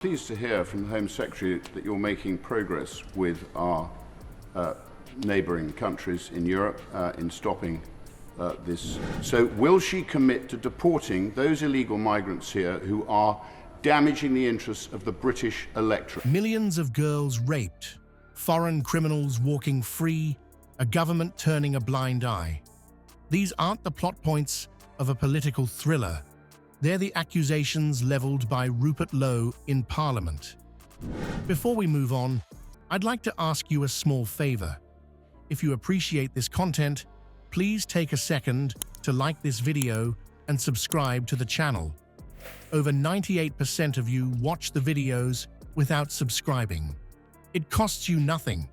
Pleased to hear from the Home Secretary that you're making progress with our neighbouring countries in Europe in stopping this. So will she commit to deporting those illegal migrants here who are damaging the interests of the British electorate? Millions of girls raped, foreign criminals walking free, a government turning a blind eye. These aren't the plot points of a political thriller. They're the accusations levelled by Rupert Lowe in Parliament. Before we move on, I'd like to ask you a small favour. If you appreciate this content, please take a second to like this video and subscribe to the channel. Over 98% of you watch the videos without subscribing. It costs you nothing,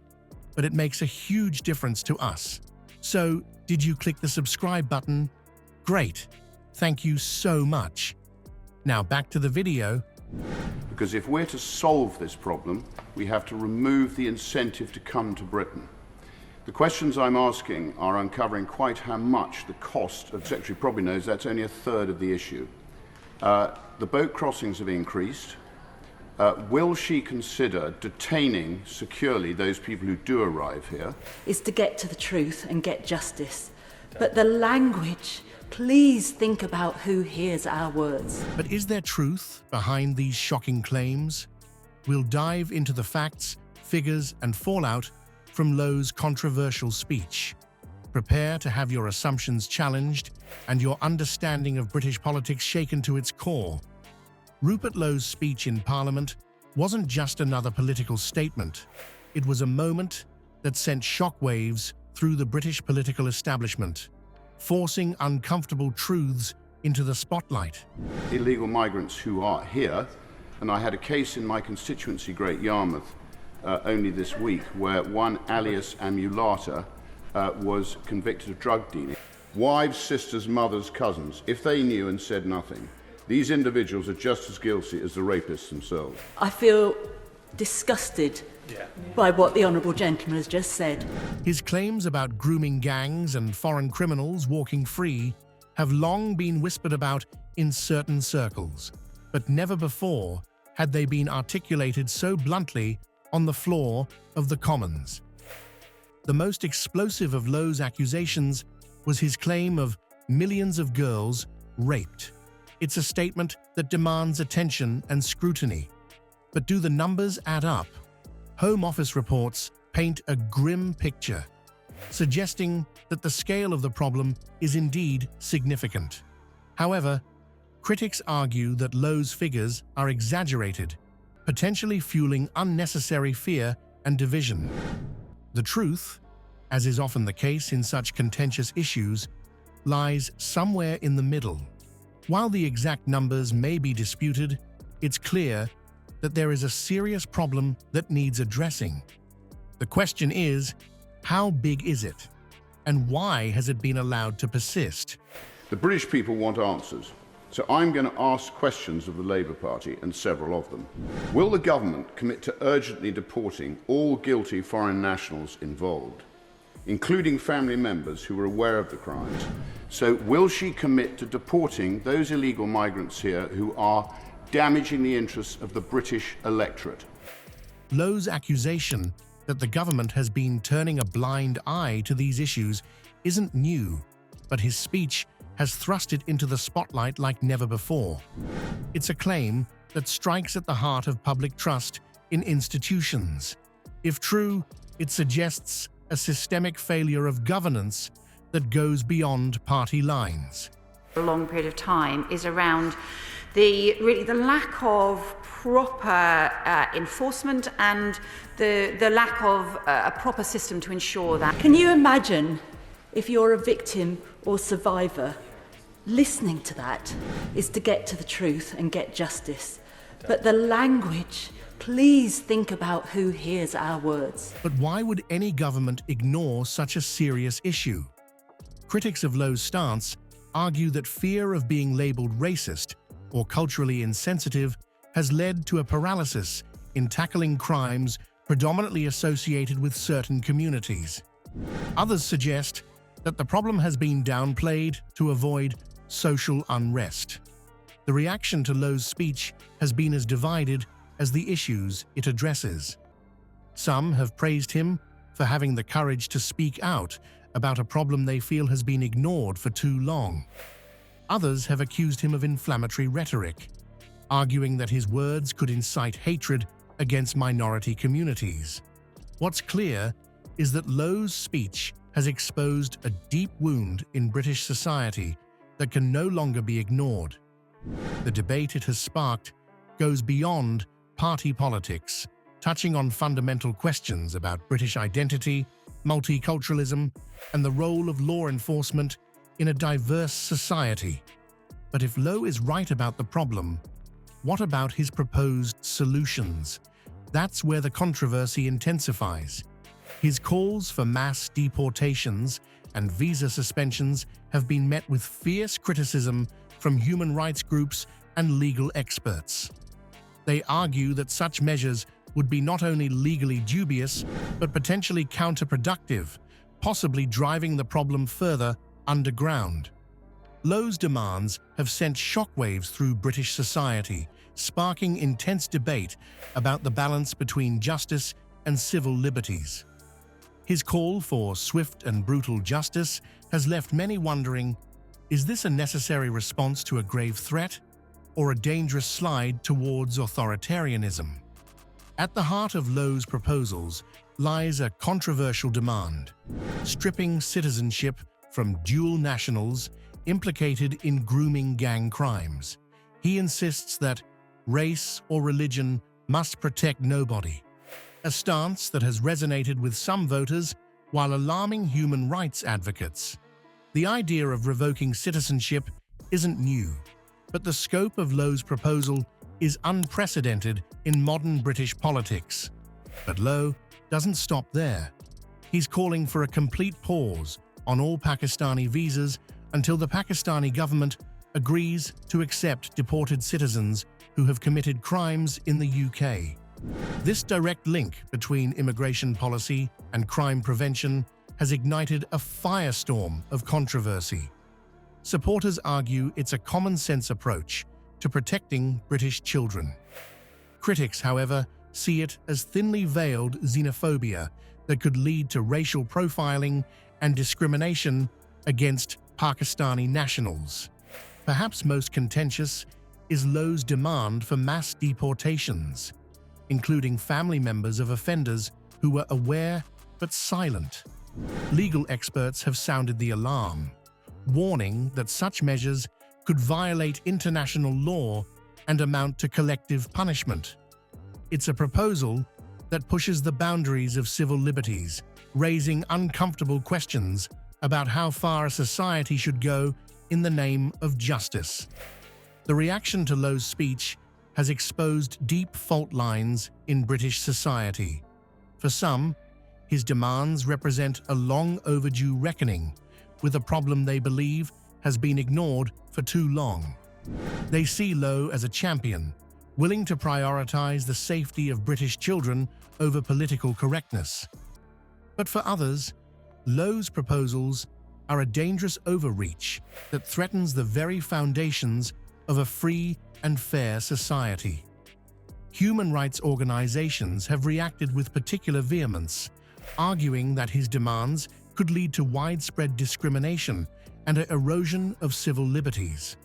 but it makes a huge difference to us. So, did you click the subscribe button? Great! Thank you so much. Now back to the video. Because if we're to solve this problem, we have to remove the incentive to come to Britain. The questions I'm asking are uncovering quite how much the cost of, the Secretary probably knows that's only a third of the issue. The boat crossings have increased. Will she consider detaining securely those people who do arrive here? Is to get to the truth and get justice. But the language, please think about who hears our words. But is there truth behind these shocking claims? We'll dive into the facts, figures, and fallout from Lowe's controversial speech. Prepare to have your assumptions challenged and your understanding of British politics shaken to its core. Rupert Lowe's speech in Parliament wasn't just another political statement. It was a moment that sent shockwaves through the British political establishment, forcing uncomfortable truths into the spotlight. Illegal migrants who are here, and I had a case in my constituency, Great Yarmouth, only this week, where one alias Amulata was convicted of drug dealing. Wives, sisters, mothers, cousins, if they knew and said nothing, these individuals are just as guilty as the rapists themselves. I feel disgusted by what the Honourable Gentleman has just said. His claims about grooming gangs and foreign criminals walking free have long been whispered about in certain circles, but never before had they been articulated so bluntly on the floor of the Commons. The most explosive of Lowe's accusations was his claim of millions of girls raped. It's a statement that demands attention and scrutiny. But do the numbers add up? Home Office reports paint a grim picture, suggesting that the scale of the problem is indeed significant. However, critics argue that Lowe's figures are exaggerated, potentially fueling unnecessary fear and division. The truth, as is often the case in such contentious issues, lies somewhere in the middle. While the exact numbers may be disputed, it's clear that there is a serious problem that needs addressing. The question is, how big is it? And why has it been allowed to persist? The British people want answers, so I'm going to ask questions of the Labour Party, and several of them. Will the government commit to urgently deporting all guilty foreign nationals involved, including family members who were aware of the crimes? So will she commit to deporting those illegal migrants here who are damaging the interests of the British electorate? Lowe's accusation that the government has been turning a blind eye to these issues isn't new, but his speech has thrust it into the spotlight like never before. It's a claim that strikes at the heart of public trust in institutions. If true, it suggests a systemic failure of governance that goes beyond party lines. A long period of time is around the lack of proper enforcement and the lack of a proper system to ensure that. Can you imagine if you're a victim or survivor? Listening to that is to get to the truth and get justice. But the language, please think about who hears our words. But why would any government ignore such a serious issue? Critics of Lowe's stance argue that fear of being labelled racist or culturally insensitive has led to a paralysis in tackling crimes predominantly associated with certain communities. Others suggest that the problem has been downplayed to avoid social unrest. The reaction to Lowe's speech has been as divided as the issues it addresses. Some have praised him for having the courage to speak out about a problem they feel has been ignored for too long. Others have accused him of inflammatory rhetoric, arguing that his words could incite hatred against minority communities. What's clear is that Lowe's speech has exposed a deep wound in British society that can no longer be ignored. The debate it has sparked goes beyond party politics, touching on fundamental questions about British identity, multiculturalism, and the role of law enforcement in a diverse society. But if Lowe is right about the problem, what about his proposed solutions? That's where the controversy intensifies. His calls for mass deportations and visa suspensions have been met with fierce criticism from human rights groups and legal experts. They argue that such measures would be not only legally dubious, but potentially counterproductive, possibly driving the problem further underground. Lowe's demands have sent shockwaves through British society, sparking intense debate about the balance between justice and civil liberties. His call for swift and brutal justice has left many wondering, is this a necessary response to a grave threat, or a dangerous slide towards authoritarianism? At the heart of Lowe's proposals lies a controversial demand: stripping citizenship from dual nationals implicated in grooming gang crimes. He insists that race or religion must protect nobody, a stance that has resonated with some voters while alarming human rights advocates. The idea of revoking citizenship isn't new, but the scope of Lowe's proposal is unprecedented in modern British politics. But Lowe doesn't stop there. He's calling for a complete pause on all Pakistani visas until the Pakistani government agrees to accept deported citizens who have committed crimes in the UK. This direct link between immigration policy and crime prevention has ignited a firestorm of controversy. Supporters argue it's a common-sense approach to protecting British children. Critics, however, see it as thinly veiled xenophobia that could lead to racial profiling and discrimination against Pakistani nationals. Perhaps most contentious is Lowe's demand for mass deportations, including family members of offenders who were aware but silent. Legal experts have sounded the alarm, warning that such measures could violate international law and amount to collective punishment. It's a proposal that pushes the boundaries of civil liberties, raising uncomfortable questions about how far a society should go in the name of justice. The reaction to Lowe's speech has exposed deep fault lines in British society. For some, his demands represent a long overdue reckoning with a problem they believe has been ignored for too long. They see Lowe as a champion, willing to prioritize the safety of British children over political correctness. But for others, Lowe's proposals are a dangerous overreach that threatens the very foundations of a free and fair society. Human rights organizations have reacted with particular vehemence, arguing that his demands could lead to widespread discrimination and an erosion of civil liberties.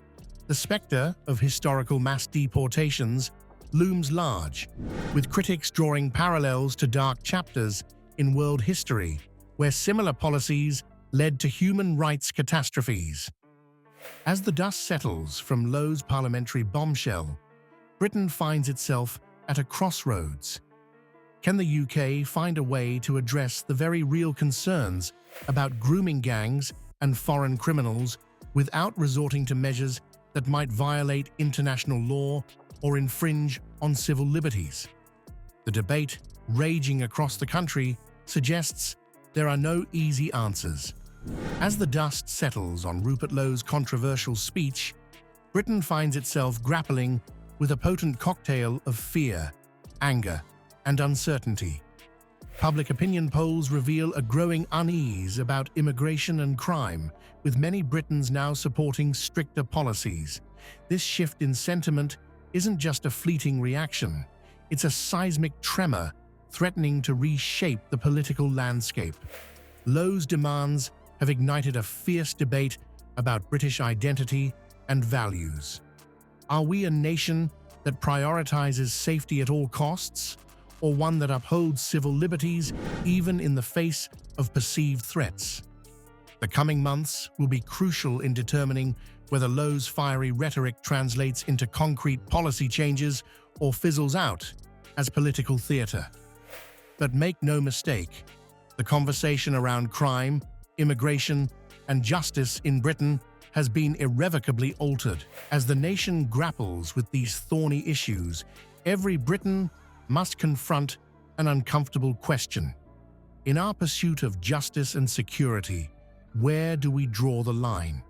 The specter of historical mass deportations looms large, with critics drawing parallels to dark chapters in world history where similar policies led to human rights catastrophes. As the dust settles from Lowe's parliamentary bombshell, Britain finds itself at a crossroads. Can the UK find a way to address the very real concerns about grooming gangs and foreign criminals without resorting to measures that might violate international law or infringe on civil liberties? The debate raging across the country suggests there are no easy answers. As the dust settles on Rupert Lowe's controversial speech, Britain finds itself grappling with a potent cocktail of fear, anger, and uncertainty. Public opinion polls reveal a growing unease about immigration and crime, with many Britons now supporting stricter policies. This shift in sentiment isn't just a fleeting reaction. It's a seismic tremor threatening to reshape the political landscape. Lowe's demands have ignited a fierce debate about British identity and values. Are we a nation that prioritizes safety at all costs, or one that upholds civil liberties even in the face of perceived threats? The coming months will be crucial in determining whether Lowe's fiery rhetoric translates into concrete policy changes or fizzles out as political theatre. But make no mistake, the conversation around crime, immigration, and justice in Britain has been irrevocably altered. As the nation grapples with these thorny issues, every Briton must confront an uncomfortable question. In our pursuit of justice and security, where do we draw the line?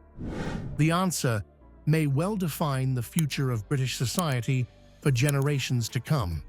The answer may well define the future of British society for generations to come.